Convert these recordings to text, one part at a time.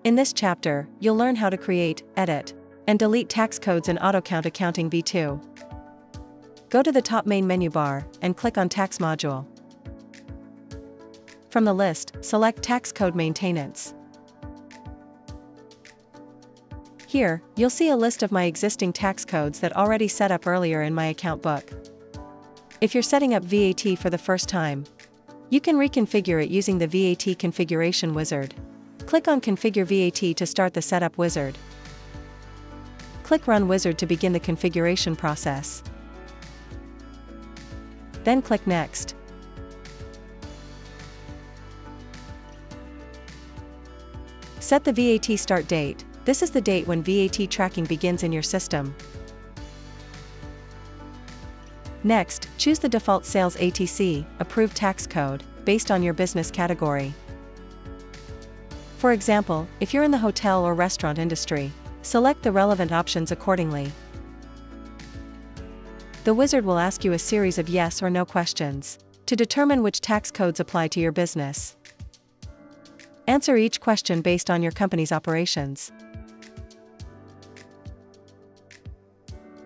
In this chapter, you'll learn how to create, edit, and delete tax codes in AutoCount Accounting V2. Go to the top main menu bar and click on Tax module. From the list, select Tax Code Maintenance. Here, you'll see a list of my existing tax codes that already set up earlier in my account book. If you're setting up VAT for the first time, you can reconfigure it using the VAT configuration wizard. Click on Configure VAT to start the setup wizard. Click Run Wizard to begin the configuration process. Then click Next. Set the VAT start date. This is the date when VAT tracking begins in your system. Next, choose the default Sales ATC, approved tax code, based on your business category. For example, if you're in the hotel or restaurant industry, select the relevant options accordingly. The wizard will ask you a series of yes or no questions to determine which tax codes apply to your business. Answer each question based on your company's operations.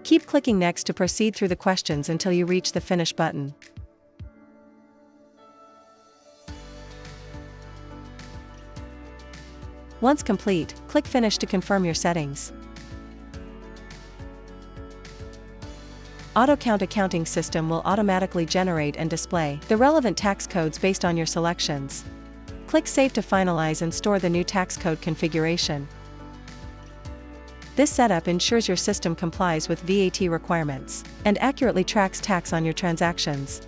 Keep clicking Next to proceed through the questions until you reach the Finish button. Once complete, click Finish to confirm your settings. AutoCount Accounting System will automatically generate and display the relevant tax codes based on your selections. Click Save to finalize and store the new tax code configuration. This setup ensures your system complies with VAT requirements and accurately tracks tax on your transactions.